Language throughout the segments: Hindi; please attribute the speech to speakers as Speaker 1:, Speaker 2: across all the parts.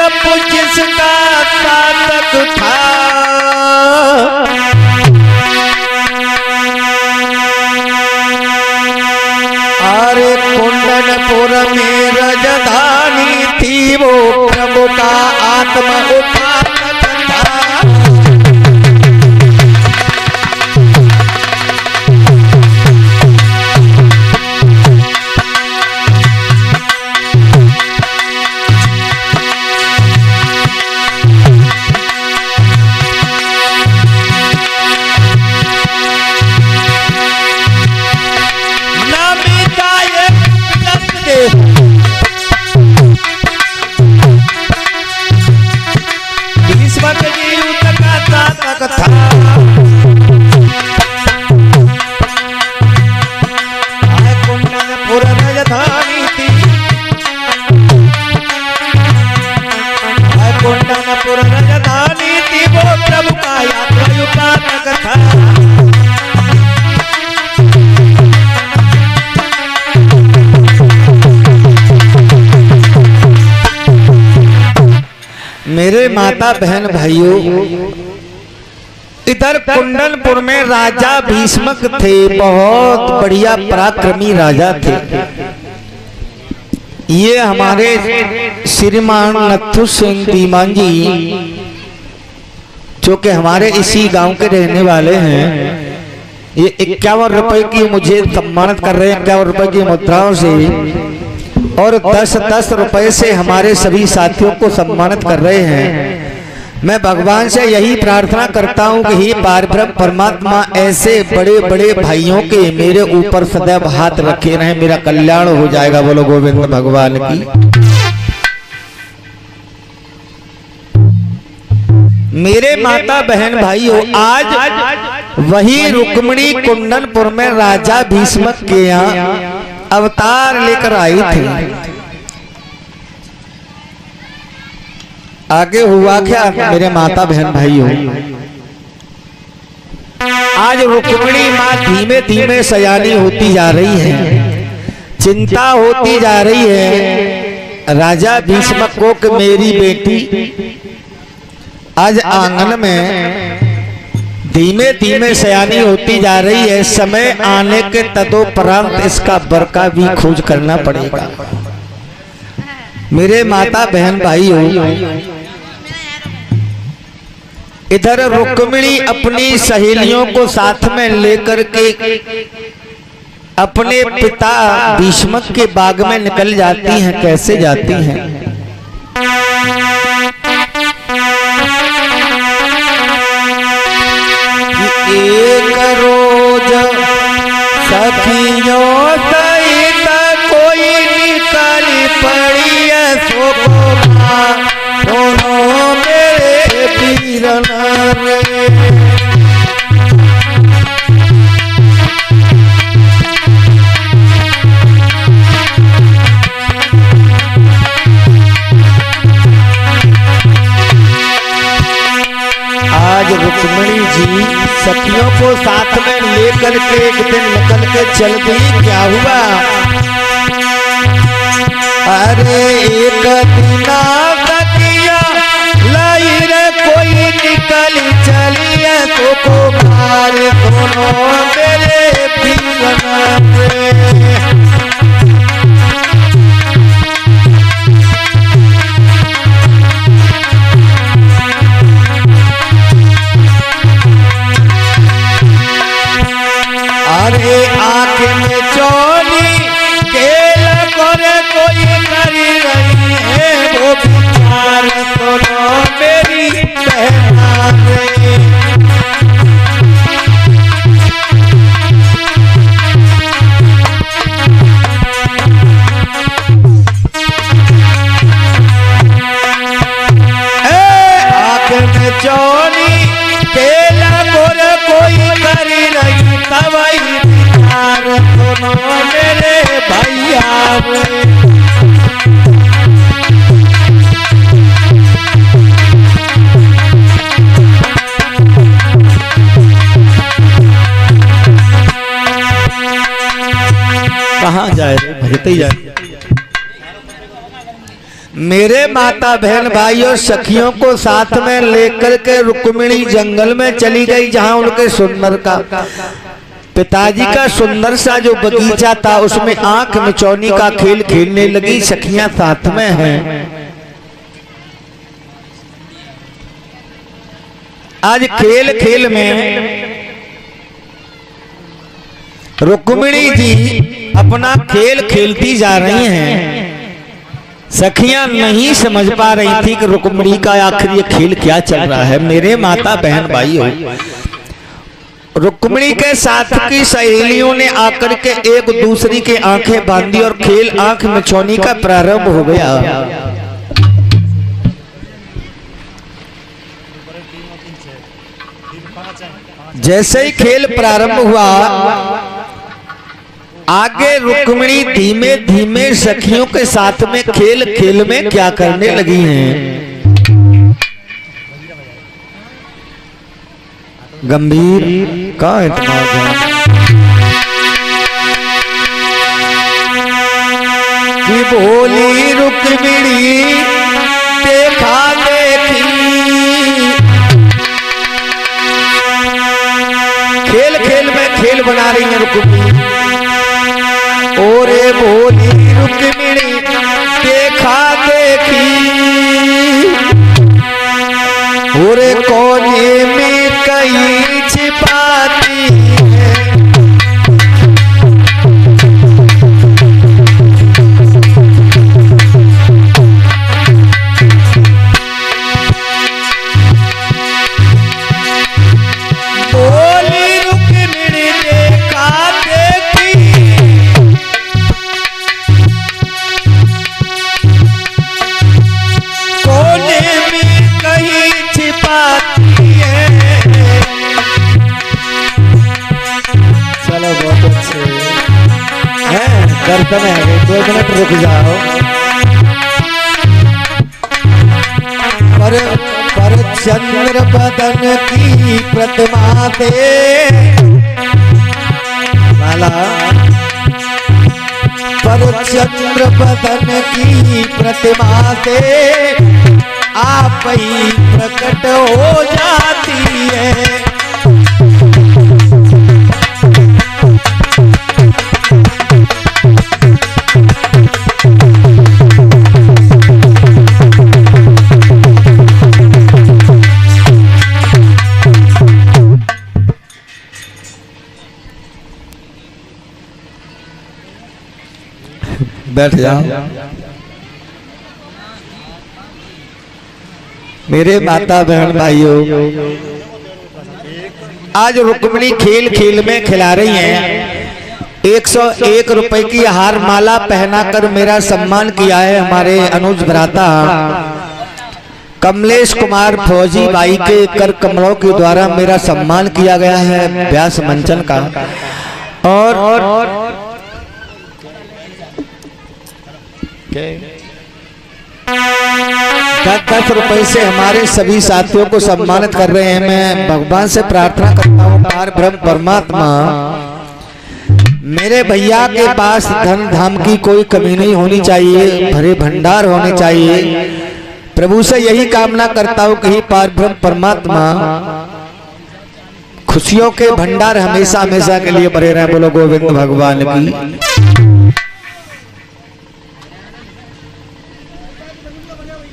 Speaker 1: बाप जिसका सातक था, अरे कुंडनपुर में राजधानी थी, वो प्रभु का आत्मा उपासक था। मेरे माता बहन भाइयों, इधर कुंडनपुर में राजा भीष्मक थे, बहुत बढ़िया पराक्रमी राजा थे। ये हमारे श्रीमान नथु सिंह धीमान जी, जो कि हमारे इसी गांव के रहने वाले हैं, ये 51 रुपए की मुझे सम्मानित कर रहे हैं, 51 रुपए की मुद्राओं से, और 10-10 रुपए से हमारे सभी साथियों को सम्मानित कर रहे हैं। मैं भगवान से यही प्रार्थना करता हूँ कि हे पारब्रह्म परमात्मा, ऐसे बड़े बड़े भाइयों के मेरे ऊपर सदैव हाथ रखे रहे, मेरा कल्याण हो जाएगा। बोलो गोविंद भगवान की। मेरे माता बहन भाइयों, आज वही रुक्मिणी कुंडनपुर में राजा भीष्मक के यहाँ अवतार लेकर आई थी। आगे हुआ क्या मेरे माता बहन भाइयों, आज रुक्मिणी माँ धीमे धीमे सयानी होती जा रही है, चिंता होती जा रही है राजा भीष्मक को कि मेरी बेटी आज आंगन में धीमे धीमे सयानी होती जा रही है, समय आने के तदोपरांत इसका वर का भी खोज करना पड़ेगा। मेरे माता बहन भाइयों, इधर रुक्मिणी अपनी सहेलियों को साथ में लेकर के अपने पिता भीष्मक के बाग में निकल जाती हैं। कैसे जाती हैं? एक रोज सखियों सहित कोई निकल पड़ी सोमा, दोनों मेरे वीरना रे। आज रुक्मिणी जी सखियों को साथ में लेकर के एक दिन निकल के चल गई। क्या हुआ? अरे एक दिन सखिया लाई रे कोई निकल चलिए तो को मार, दोनों मेरे पीरना रे। अरे आँख में चोली केल करे कोई करी रही है, वो विचार सुनो मेरी बहना रे। आँख में चोली केल करे कोई करी रही, तवाई विचार सुनो मेरे भैया रे। कहाँ जाए? भजते ही जाए। मेरे माता बहन भाई और सखियों को साथ में लेकर के रुक्मिणी जंगल में चली गई, जहां उनके सुंदर का पिताजी का सुंदर सा जो बगीचा था उसमें आंख मिचौनी का खेल खेलने लगी। सखियां साथ में हैं। आज खेल खेल में रुक्मिणी जी अपना खेल खेलती जा रही हैं। सखियां नहीं समझ पा रही थी कि रुक्मिणी का आखिर ये खेल क्या चल रहा है। मेरे माता बहन भाई हो, रुक्मिणी के साथ की सहेलियों ने आकर के एक दूसरी के आंखें बांधी और खेल आंख मिचौनी का प्रारंभ हो गया। जैसे ही खेल प्रारंभ हुआ, आगे रुक्मिणी धीमे धीमे सखियों के साथ में खेल खेल में क्या करने लगी हैं। गंभीर का इतना कि बोली रुक्मिणी देखा देखी, खेल खेल में खेल बना रही है रुक्मिणी। ओरे बोली रुक्मिणी देखा देखी, ओरे कोने में कहीं छिपाती है। बोली रुक्मिणी देखा देखी, कोने में कहीं छिपाती है। चलो बहुत अच्छे हैं, दर्शन है, 2 मिनट रुक जाओ। पर चंद्र बदन की प्रतिमा दे माला, पर चंद्र बदन की प्रतिमा से आप ही प्रकट हो जाती है। बैठ जाओ। मेरे माता बहन भाइयों, आज रुक्मिणी खेल खेल में खिला रही हैं। 101 रुपए की हार माला पहनाकर मेरा सम्मान किया है हमारे अनुज भ्राता कमलेश कुमार फौजी भाई के कर कमलों के द्वारा मेरा सम्मान किया गया है व्यास मंचन का। और 10 रुपए से हमारे सभी साथियों को सम्मानित कर रहे हैं। मैं भगवान से प्रार्थना करता हूँ, पार ब्रह्म परमात्मा मेरे भैया के पास धन धाम की कोई कमी नहीं होनी चाहिए, भरे भंडार होने चाहिए। प्रभु से यही कामना करता हूँ कि पार ब्रह्म परमात्मा खुशियों के भंडार हमेशा हमेशा के लिए भरे रहे। बोलो गोविंद भगवान की।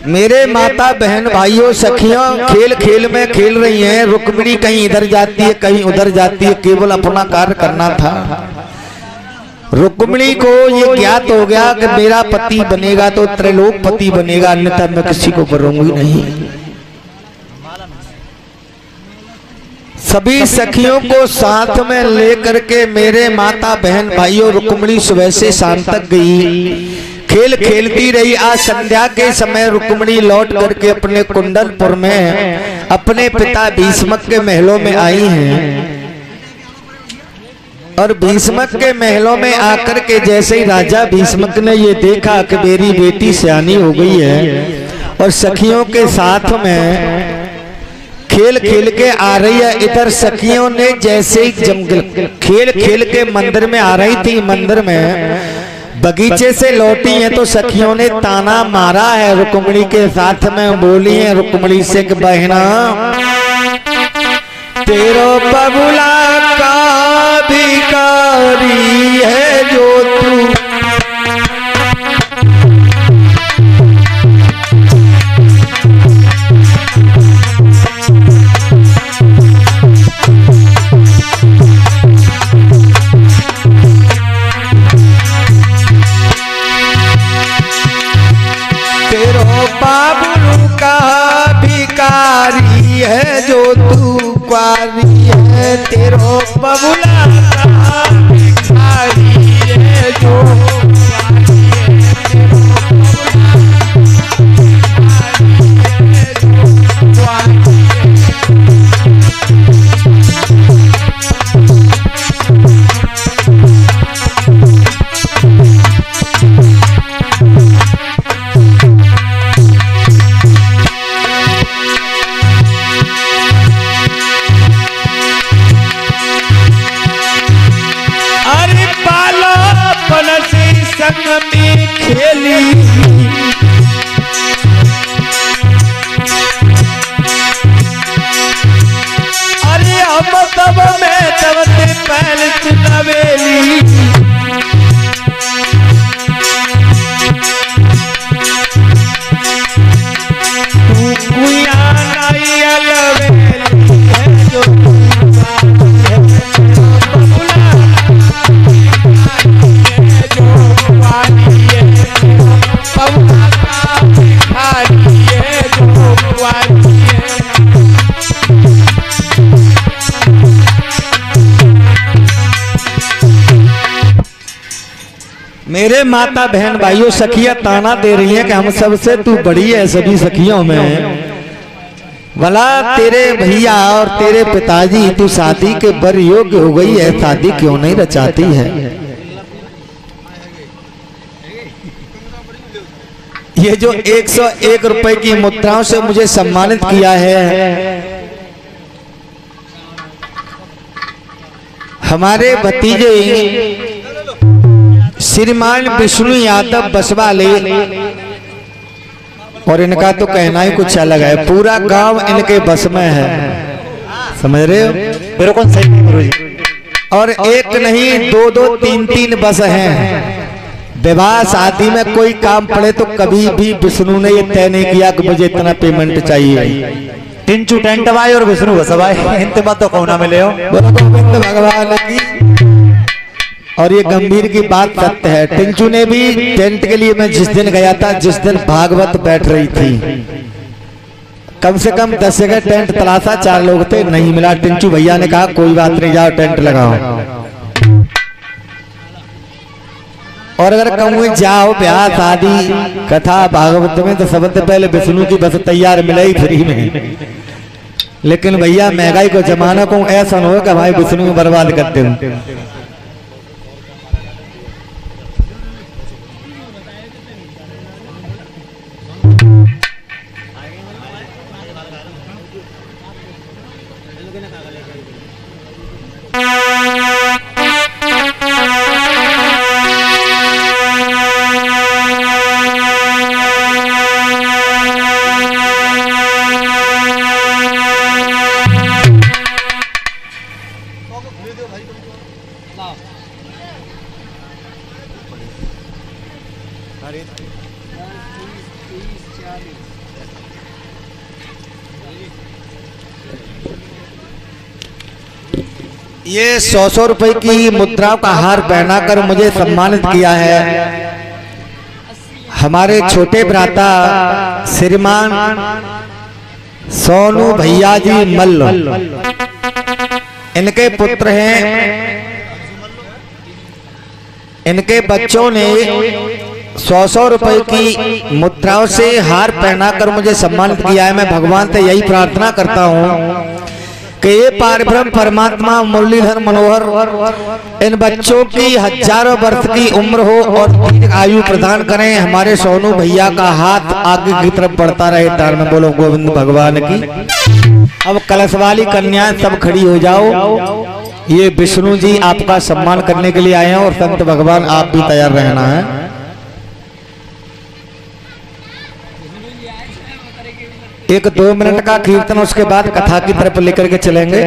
Speaker 1: मेरे माता बहन भाइयों सखियों खेल खेल में खेल रही हैं। रुक्मिणी कहीं इधर जाती है कहीं उधर जाती है, केवल अपना कार्य करना था। रुक्मिणी को ये ज्ञात हो गया कि मेरा पति बनेगा तो त्रैलोकपति बनेगा, अन्यथा मैं किसी को करूंगी नहीं। सभी सखियों को साथ में लेकर के मेरे माता बहन भाइयों रुक्मिणी सुबह से शाम तक गई, खेल खेलती रही। आज संध्या के समय रुक्मिणी लौट करके अपने कुंडलपुर में अपने पिता भीष्मक के महलों में आई हैं। और भीष्मक के महलों में आकर के जैसे ही राजा भीष्मक ने ये देखा कि मेरी बेटी सयानी हो गई है और सखियों के साथ में खेल खेल के आ रही है, इधर सखियों ने जैसे ही जंगल खेल खेल के मंदिर में आ रही थी, मंदिर में बगीचे से लौटी हैं तो सखियों ने ताना मारा है, रुक्मिणी के साथ में बोली है रुक्मिणी से कि बहना तेरो बबुला का भिखारी है जो तू, है जो तू क्वारी है, तेरो बबुला का भिखारी है जो में खेली अरे हम तब में तब से पहले चुनावेली तू कुया नहीं अलवेली है जो मेरे माता बहन भाइयों सखियां ताना दे रही हैं कि हम सबसे तू बड़ी है सभी सखियों में, भला तेरे भैया और तेरे पिताजी तू शादी के बर योग्य हो गई है, शादी क्यों नहीं रचाती है। ये जो 101 रुपए की मुद्राओं से मुझे सम्मानित किया है, हमारे भतीजे श्रीमान विष्णु यादव बसवाले, और इनका तो कहना ही कुछ अलग है, पूरा गांव इनके बस में है, समझ रहे हो, बिल्कुल सही गुरुजी। और एक नहीं दो दो तीन तीन बस हैं। विवाह शादी में कोई काम पड़े तो कभी भी विष्णु ने ये तय नहीं किया कि मुझे इतना पेमेंट चाहिए।
Speaker 2: टिंचू टेंट वाई और विष्णु बसवाई इंतमा तो कौन मिले हो,
Speaker 1: गोविंद भगवान की। और ये गंभीर की बात सत्य है, टिंचू ने भी टेंट के लिए मैं जिस दिन गया था, जिस दिन भागवत बैठ रही थी, कम से कम 10 जगह टेंट तलाशा, 4 लोग थे, नहीं मिला। टिंचू भैया ने कहा कोई बात नहीं, जाओ टेंट लगाओ। और अगर कहूँ जाओ ब्याह शादी कथा भागवत में तो सबसे पहले विष्णु की बस तैयार मिले ही फ्री में, लेकिन भैया महंगाई को जमाना को ऐसा न हो कि भाई विष्णु में बर्बाद करते हूँ। ये 100 रुपए की मुद्राओं का हार पहनाकर मुझे सम्मानित किया है हमारे छोटे भ्राता श्रीमान सोनू भैया जी मल्ल। इनके पुत्र हैं, इनके बच्चों ने 100 रुपए की मुद्राओं से हार पहनाकर मुझे सम्मानित किया है। मैं भगवान से यही प्रार्थना करता हूँ कि ये पारब्रह्म परमात्मा मुरलीधर मनोहर इन बच्चों की हजारों वर्ष की उम्र हो और दीर्घ आयु प्रदान करें। हमारे सोनू भैया का हाथ आगे की तरफ बढ़ता रहे। तार में बोलो गोविंद भगवान की। अब कलश वाली कन्याएं सब खड़ी हो जाओ। ये विष्णु जी आपका सम्मान करने के लिए आए हैं और संत भगवान आप भी तैयार रहना है। एक 2 मिनट का कीर्तन, उसके बाद कथा की तरफ लेकर के चलेंगे।